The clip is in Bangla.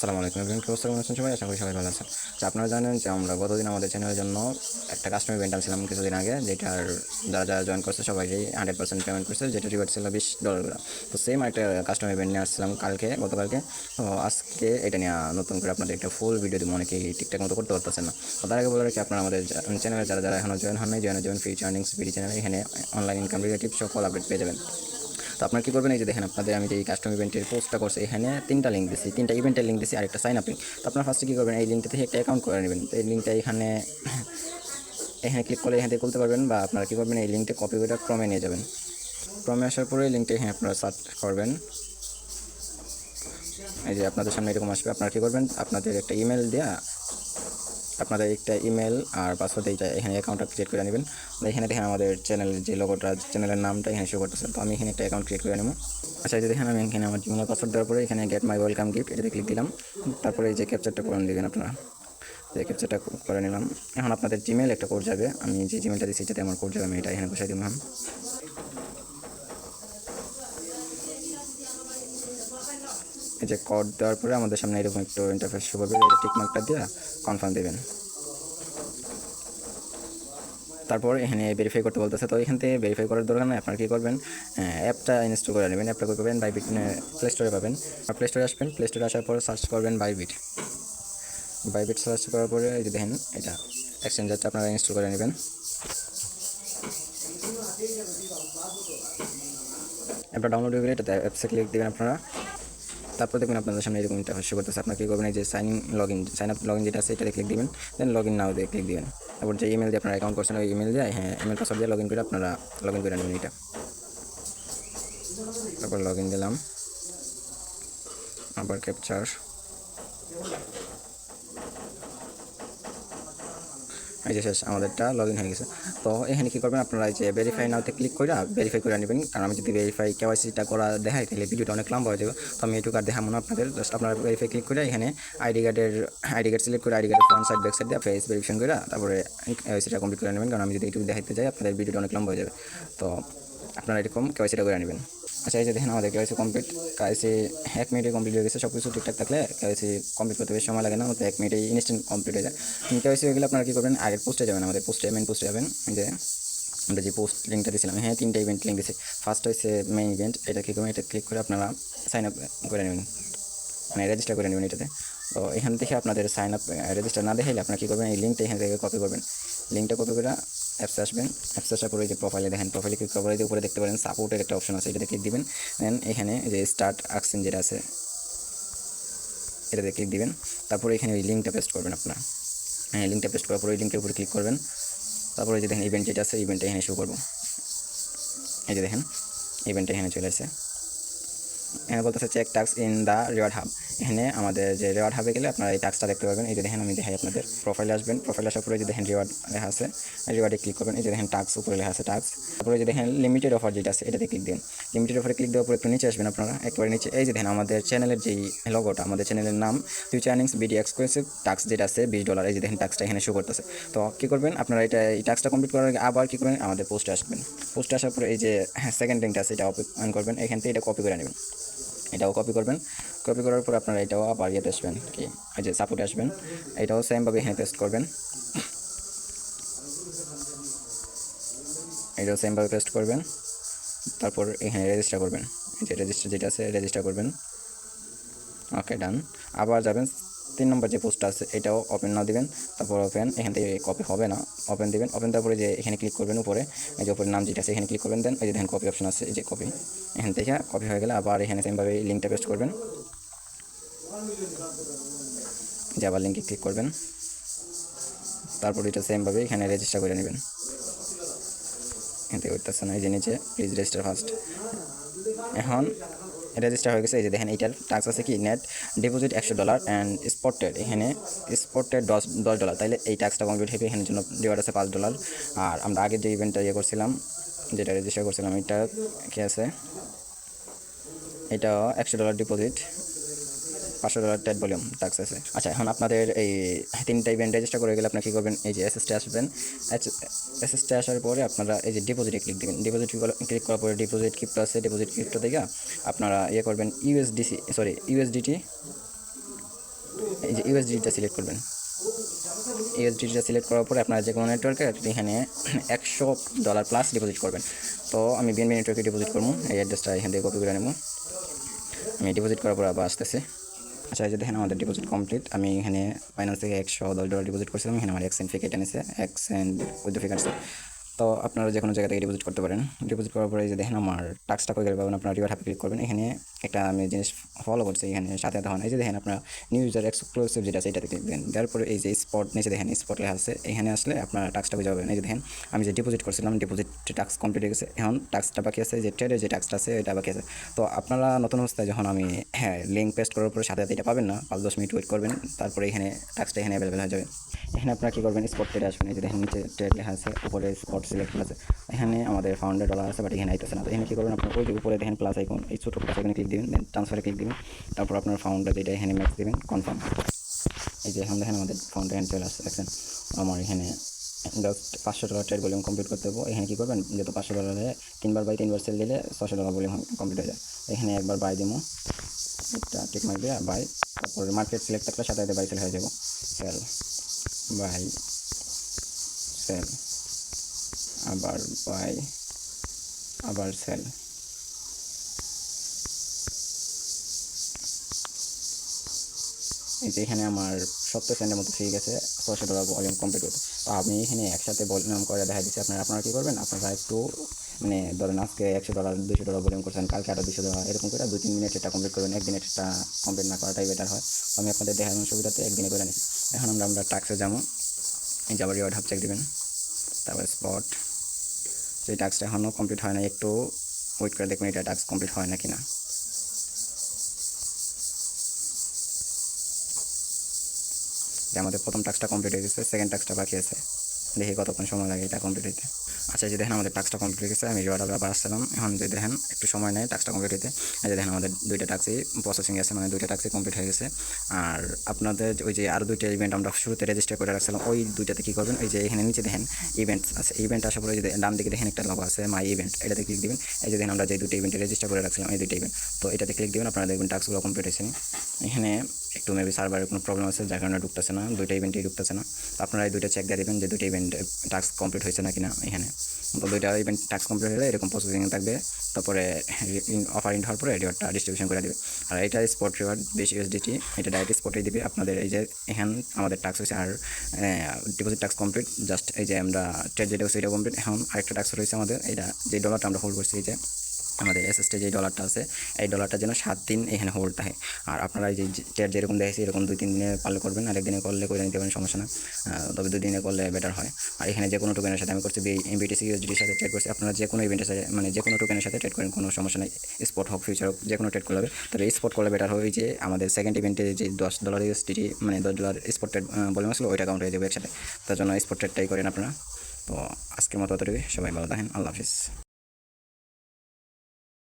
আসসালামু আলাইকুম এভরিওয়ান, কি অবস্থা? কেমন আছেন সবাই? আশা করি সবাই ভালো আছেন। আপনারা জানেন যে আমরা গতদিন আমাদের চ্যানেলের জন্য একটা কাস্টমার ইভেন্ট আনছিলাম কিছুদিন আগে, যেটার যারা যারা জয়েন করছে সবাইকেই 100% পেমেন্ট করছে, যেটা রিওয়ার্ড ছিল $20 করে। তো সেম একটা কাস্টমার ইভেন্ট নিয়ে আসছিলাম গতকালকে। তো আজকে এটা নিয়ে নতুন করে আপনাদের একটা ফুল ভিডিও দিব। অনেকেই ঠিকঠাক মতো করতে পারতেছেন না। তো তার আগে বলে রাখি, আপনারা আমাদের চ্যানেলে যারা যারা এখনও জয়েন হন নাই, জয়েন ফিউচার আর্নিংস বিডি চ্যানেলে এখানে অনলাইন ইনকাম রিলেটিভ সকল আপডেট পেয়ে যাবেন। তো আপনারা কী করবেন, এই যে দেখেন আপনাদের আমি যে এই কাস্টম ইভেন্টের পোস্টটা করছি, এখানে 3টা লিঙ্ক দিচ্ছি, 3টা ইভেন্টের লিঙ্ক দিচ্ছি আর একটা সাইন আপ লিঙ্ক। তো আপনারা ফার্স্টে কী করবেন, এই লিঙ্কটা থেকে একটা অ্যাকাউন্ট করে নেবেন। তো এই লিঙ্কটা এখানে ক্লিক করলে এখান থেকে খুলতে পারবেন, বা আপনারা কী করবেন, এই লিঙ্কটা কপি করে ক্রমে নিয়ে যাবেন। ক্রমে আসার পরে এই লিঙ্কটা এখানে আপনারা সার্চ করবেন। এই যে আপনাদের সামনে এরকম আসবে। আপনারা কী করবেন, আপনাদের একটা ইমেল দেওয়া, আপনাদের একটা ইমেল আর পাসওয়ার্ড এইটা এখানে অ্যাকাউন্টটা ক্রিয়েট করে নেবেন। এখানে দেখেন আমাদের চ্যানেলের যে লোগোটা, চ্যানেলের নামটা এখানে শো করতেছে। তো আমি এখানে একটা অ্যাকাউন্ট ক্রিয়েট করে নেব। আচ্ছা, এই যে দেখেন আমি এখানে আমার জিমেল পাসওয়ার্ড দেওয়ার পরে এখানে গেট মাই ওয়েলকাম গিফট এটাতে ক্লিক দিলাম। তারপরে এই যে ক্যাপচারটা করে নেবেন আপনারা। এই ক্যাপচারটা করে নিলাম। এখন আপনাদের জিমেল একটা কোড যাবে, আমি যে জিমেলটা দিচ্ছি এটাতে আমার কোড যাবে, আমি এটা এখানে বসাই দিলাম। এই যে কোড দেওয়ার পরে আমাদের সামনে এরকম একটু ইন্টারফেস শো করবে, টিক মার্কটা দিয়ে কনফার্ম দেবেন। তারপর এখানে ভেরিফাই করতে বলতেছে। তো এখান থেকে ভেরিফাই করার দরকার নেই, আপনারা কী করবেন, অ্যাপটা ইনস্টল করে নেবেন। অ্যাপটা করবেন বাইবিট, প্লে স্টোরে পাবেন। আর প্লে স্টোরে আসবেন, প্লে স্টোরে আসার পর সার্চ করবেন বাইবিট। সার্চ করার পরে এই যে দেখেন এটা এক্সচেঞ্জারটা আপনারা ইনস্টল করে নেবেন। অ্যাপটা ডাউনলোড হয়ে গেলে এটাতে অ্যাপসে ক্লিক দেবেন আপনারা। তারপর দেখবেন আপনাদের সামনে এরকম ইন্টারফেস শো করতেছে। আপনারা কী করবেন, এই যে সাইন আপ লগ ইন যেটা আছে এটাতে ক্লিক দিবেন, দেন লগ ইন নাও দিয়ে ক্লিক দিবেন। তারপর যে ইমেল দিয়ে আপনারা অ্যাকাউন্ট করছেন ওই ইমেল দিয়ে ইমেল পাসওয়ার্ড দিয়ে লগ ইন করে আপনারা লগ ইন করে নেবেন এটা। তারপর লগ ইন দিলাম, আবার ক্যাপচার। এই যে শেষ, আমাদেরটা লগ ইন হয়ে গেছে। তো এখানে কী করবেন, আপনারা এই যে ভেরিফাই নাওতে ক্লিক করে ভেরিফাই করে নেবেন। কারণ আমি যদি ভেরিফাই কেওয়াইসিটা করা দেখাই তাহলে ভিডিওটা অনেক লম্বা হয়ে যাবে। তো আমি এটুকু আর দেখাবো না আপনাদের। জাস্ট আপনারা ভেরিফাই ক্লিক করে এখানে আইডি কার্ড সিলেক্ট করে আইডি কার্ডের ফ্রন্ট সাইড ব্যাক সাইড দিয়ে ফেস ভেরিফিকেশন করে তারপরে কেওয়াইসিটা কমপ্লিট করে নেবেন। কারণ আমি যদি এইটুকু দেখাইতে যাই আপনাদের ভিডিওটা অনেক লম্বা হয়ে যাবে। তো আপনারা এরকম কেওয়াইসিটা করে নেবেন। আচ্ছা, এই যে দেখেন আমাদের কেওয়াইসি কমপ্লিট। কেওয়াইসি 1 মিনিটে কমপ্লিট হয়ে গেছে। সব কিছু ঠিকঠাক থাকলে কেওয়াইসি কমপ্লিট করতে বেশি সময় লাগে না, তো 1 মিনিটেই ইনস্ট্যান্ট কমপ্লিট হয়ে যায়। কেওয়াইসি হয়ে গেলে আপনারা কী করবেন, আগের পোস্টে যাবেন, আমাদের মেন পোস্টে যাবেন। যে আমরা যে পোস্ট লিঙ্কটা দিয়েছিলাম, 3টা ইভেন্ট লিঙ্ক দিয়েছি। ফার্স্ট হচ্ছে মেইন ইভেন্ট, এটা কী করবেন, এটা ক্লিক করে আপনারা সাইন আপ করে নেবেন, মানে রেজিস্টার করে নেবেন এটাতে। তো এখান থেকে আপনাদের সাইন আপ রেজিস্টার না দেখাইলে আপনারা কী করবেন, এই লিঙ্কটা এখান থেকে কপি করবেন। লিঙ্কটা কপি করে অ্যাপসে আসবেন। অ্যাপসে আসার পরে যে প্রোফাইলে দেখেন, প্রোফাইলে ক্লিক করার পরে উপরে দেখতে পারেন সাপোর্টের একটা অপশন আছে, এটাতে ক্লিক দিবেন। দেন এখানে যে স্টার্ট আকশন যেটা আছে এটাতে ক্লিক দিবেন। তারপরে এখানে ওই লিঙ্কটা পেস্ট করবেন আপনারা। লিঙ্কটা পেস্ট করার পরে ওই লিঙ্কের উপরে ক্লিক করবেন। তারপরে যে দেখেন ইভেন্ট যেটা আছে ইভেন্টটা এখানে শো করবো। এই যে দেখেন ইভেন্টটা এখানে চলে আসছে। এখানে বলতেছে check task in the reward hub. এখানে আমাদের যে রিওয়ার্ড হাবে গেলে আপনারা এই টাস্কটা দেখতে পারবেন। এই যে দেখেন আমি দেখাই আপনাদের, প্রোফাইলে আসবেন। প্রোফাইলে আসার পরে যে দেখেন রিওয়ার্ড লেখা আছে, রিওয়ার্ডে ক্লিক করবেন। এই যে দেখেন টাস্ক উপরে লেখা আছে টাস্ক। তারপরে যে দেখেন লিমিটেড অফার যেটা আছে এটাতে ক্লিক দিন। লিমিটেড অফারে ক্লিক দেওয়ার পরে একটু নিচে আসবেন আপনারা, একেবারে নিচে। এই যে দেখেন আমাদের চ্যানেলের যেই লোগোটা, আমাদের চ্যানেলের নাম future earnings BD exclusive task যেটা আছে $20। এই যে দেখেন টাস্কটা এখানে শো করতেছে। তো কী করবেন আপনারা, এই টাস্কটা কমপ্লিট করার আগে আবার কী করবেন, আমাদের পোস্টে আসবেন। পোস্টে আসার পরে এই যে সেকেন্ড লিঙ্কটা আছে এটা অন করবেন। এখান থেকে এটা কপি করে নেবেন, এটাও কপি করবেন। কপি করার পর আপনারা এটাও আবার ইয়েতে আসবেন, কি এই যে সাপোর্টে আসবেন। এটাও সেমভাবে এখানে পেস্ট করবেন, এটাও সেমভাবে পেস্ট করবেন। তারপর এখানে রেজিস্টার করবেন, এই যে রেজিস্টার যেটা আছে রেজিস্টার করবেন। ওকে, ডান। আবার যাবেন 3 নম্বর যে পোস্টটা আছে এটাও ওপেন না দিবেন। তারপর ওপেন, এখান থেকে কপি হবে না, ওপেন দিবেন। ওপেন তারপরে যে এখানে ক্লিক করবেন উপরে, এই যে উপরে নাম যেটা আছে এখানে ক্লিক করবেন। দেন এই যে দেখেন কপি অপশন আছে, এই যে কপি। এখান থেকে কপি হয়ে গেলে আবার এখানে সেমভাবে লিঙ্কটা পেস্ট করবেন, যে আবার লিঙ্কে ক্লিক করবেন। তারপর এটা সেমভাবে এখানে রেজিস্টার করে নেবেন। এখান থেকে উঠতেছে না, এই যে নিচে প্লিজ রেজিস্টার ফার্স্ট। এখন রেজিস্টার হয়ে গেছে। এই যে দেখেন এইটার টাস্ক আছে কি, নেট ডিপোজিট $100 অ্যান্ড স্পটেড, এখানে স্পটেড $10। তাইলে এই টাস্কটা কমপ্লিট হবে। এখানে জন্য রিওয়ার্ড আছে $5। আর আমরা আগের যে ইভেন্টটা করছিলাম, যেটা রেজিস্টার করছিলাম, এটা কি আছে, এটা $100 ডিপোজিট, $500 টেট ভলিউম টাস্ক আছে। আচ্ছা, এখন আপনাদের এই 3টা ইভেন্ট রেজিস্টার করে গেলে আপনারা কী করবেন, এই যে এসএসটে আসবেন। এসএসটে আসার পরে আপনারা এই যে ডিপোজিটে ক্লিক দেবেন। ডিপোজিট ক্লিক করার পরে ডিপোজিট ক্রিপ্টো আছে, ডিপোজিট ক্রিপ্টো থেকে আপনারা করবেন ইউএসডিটি এই যে ইউএসডিটা সিলেক্ট করবেন। ইউএসডিটা সিলেক্ট করার পরে আপনার যে কোনো নেটওয়ার্কে এখানে $100 প্লাস ডিপোজিট করবেন। তো আমি বিএনবি নেটওয়ার্কে ডিপোজিট করবো, এই অ্যাড্রেসটা এখান থেকে কপি করে নেব। আমি ডিপোজিট করার পর আবার আসতেছে। আচ্ছা, এই যে দেখেন আমাদের ডিপোজিট কমপ্লিট। আমি এখানে ফাইন্যান্স থেকে $110 ডিপোজিট করছিলাম, এখানে আমার এক্সচেঞ্জ ফি কেটে নিছে, এক্সচেঞ্জ উইথ ফি কাটছে। তো আপনারা যে কোনো জায়গা থেকে ডিপোজিট করতে পারেন। ডিপোজিট করার পরে এই যে দেখেন আমার টাস্কটা করে গেলে পাবেন, আপনারা রিওয়ার্ড হাতে ক্লিক করবেন। এখানে একটা আমি জিনিস ফলো করছি, এখানে সাথে সাথে হয় না। এই যে দেখেন আপনার নিউ ইউজার এক্সক্লুসিভ যেটা আছে এটাতে ক্লিক দেন। তারপরে এই যে স্পট নিচে দেখেন স্পট লেখা আছে, এখানে আসলে আপনার টাস্কটা বুঝে যাবেন। এই যে দেখেন আমি যে ডিপোজিট করছিলাম, ডিপোজিট টাস্ক কমপ্লিট হয়ে গেছে। এখন টাস্কটা বাকি আছে, যে ট্রেডের যে টাস্কটা আছে এটা বাকি আছে। তো আপনারা নতুন অবস্থায় যখন আমি লিঙ্ক পেস্ট করার পরে সাথে সাথে এটা পাবেন না, 5-10 মিনিট ওয়েট করবেন, তারপরে এখানে টাস্কটা এখানে অ্যাভেলেবেল হয়ে যাবে। এখানে আপনারা কী করবেন, স্পট ট্রেডে আসবেন। এই যে দেখেন নিচে ট্রেড লেখা আছে, উপরে স্পট সিলেক্ট আছে। এখানে আমাদের $500 আছে, বাট এখানে আইতেছে না। তো এখানে কী করবেন, আপনার ওই যে উপরে দেখেন প্লাস আইকন, এই ছোটো প্লাস আইকনে ক্লিক দিবেন, দেন ট্রান্সফারে ক্লিক দিবেন। তারপর আপনার ফাউন্ডার যেটা এখানে ম্যাক্স দিবেন, কনফার্ম। এই যে এখন দেখেন আমাদের ফাউন্ডার এখানে চলে আসছে। দেখছেন আমার এখানে জাস্ট $500 ট্রেড ভলিউম কমপ্লিট করতে হবে। এখানে কী করবেন, যেহেতু $500 3বার বাই 3বার সেল দিলে $600 ভলিউম কমপ্লিট হয়ে যায়। এখানে একবার বাই দিব, একটা টিক মারবে বাই, তারপর মার্কেট সিলেক্ট থাকলে সাথে সাথে বাই সেল হয়ে যাব। সেল বাই সেল, আবার বাই, আবার সেল। এই যে এখানে আমার 70 সেন্টের মতো ফ্রি গেছে, $600 ভলিউম কমপ্লিট করতে। তো আমি এখানে একসাথে ভলিউম করে দেখা দিচ্ছি। আপনারা কী করবেন, আপনারা একটু মানে ধরেন আজকে $100 $200 ভলিউম করছেন, কালকে আরও $200, এরকম করে 2-3 মিনিট এটা কমপ্লিট করবেন। একদিনে এটা কমপ্লিট না করাটাই বেটার হয়। তো আমি আপনাদের দেখানোর সুবিধাতে একদিনে করে নিচ্ছি। এখন আমরা টাস্কে যাবো। এই যে আবার রিওয়ার্ড হাব চেক দেবেন, তারপর স্পট। সেই টাস্কটা এখনও কমপ্লিট হয় না, একটু ওয়েট করে দেখবেন এটা টাস্ক কমপ্লিট হয় না কিনা। যে আমাদের প্রথম টাস্কটা কমপ্লিট হয়ে গেছে, সেকেন্ড টাস্কটা বাকি আছে, দেখি কতক্ষণ সময় লাগে এটা কমপ্লিট হইতে। আচ্ছা, এই যে দেখেন আমাদের টাস্কটা কমপ্লিট হয়ে গেছে, আমি রিওয়ার্ড আবার আসলাম। এখন যে দেখেন একটু সময় নেয় টাস্কটা কমপ্লিট হইতে। এই যে দেখেন আমাদের 2টা টাস্কই প্রসেসিং আছে, মানে 2টা টাস্কই কমপ্লিট হয়ে গেছে। আর আপনাদের ওই যে আরও 2টা ইভেন্ট আমরা শুরুতে রেজিস্টার করে রাখছিলাম, ওই 2টাতে কী করবেন, ওই যে এখানে নিচে দেখেন ইভেন্ট আছে, ইভেন্ট আসার পরে যদি ডান দিকে দেখেন একটা লোগো আছে মাই ইভেন্ট, এটাতে ক্লিক দিবেন। এই যে দেখেন আমরা যে 2টা ইভেন্টে রেজিস্টার করে রাখছিলাম, এই 2টা ইভেন্ট, তো এটাতে ক্লিক দিবেন, আপনারা দেখবেন টাস্কগুলো কমপ্লিট হয়েছে। এখানে একটু মেবি সার্ভারের কোনো প্রবলেম আছে, যার কারণে ঢুকতেছে না, 2টা ইভেন্টেই ঢুকতেছে না। তো আপনারা এই 2টা চেক দিয়ে দেবেন যে 2টা ইভেন্ট টাস্ক কমপ্লিট হয়েছে না কিনা। এখানে তো 2টা ইভেন্ট টাস্ক কমপ্লিট হলে এরকম প্রসেসিং থাকবে, তারপরে অফার ইন হওয়ার পরে রিওয়ার্ডটা ডিস্ট্রিবিউশন করে দেবে। আর এটা স্পট রিওয়ার্ড 20 USDT, এটা ডাইরেক্ট স্পটেই দিবে আপনাদের। এই যে এখানে আমাদের টাস্ক হয়েছে আর ডিপোজিট টাস্ক কমপ্লিট, জাস্ট এই যে আমরা ট্রেড যেটা হচ্ছে এটা কমপ্লিট। এখন আরেকটা টাস্ক রয়েছে আমাদের, এটা যে ডলারটা আমরা হোল্ড করছি, এই যে আমাদের এসএসটে যে ডলারটা আছে, এই ডলারটা যেন 7 দিন এখানে হোল্ড থাকে। আর আপনারা এই যে ট্রেড যেরকম দেখেছি এরকম 2-3 দিনে পারলে করবেন, আর একদিনে করলে করে নিতে পারেন, সমস্যা না। তবে 2 দিনে করলে বেটার হয়। আর এখানে যে কোনো টোকেনের সাথে আমি করছি BTC USDTর সাথে ট্রেড করছি। আপনারা যে কোনো ইভেন্টের সাথে মানে যে কোনো টোকেনের সাথে ট্রেড করেন, কোনো সমস্যা নেই। স্পট হোক ফিউচার হোক, যে কোনো ট্রেড করলে হবে। তবে স্পট করলে বেটার হবে। যে আমাদের সেকেন্ড ইভেন্টে যে $10 USDT মানে $10 স্পট ট্রেড ভলিউম আসলো, ওইটা কাউন্ট হয়ে যাবে একসাথে। তার জন্য স্পট ট্রেডটাই করেন আপনারা। তো আজকের মতো অতটুকুই, সবাই ভালো থাকেন, আল্লাহ হাফিজ।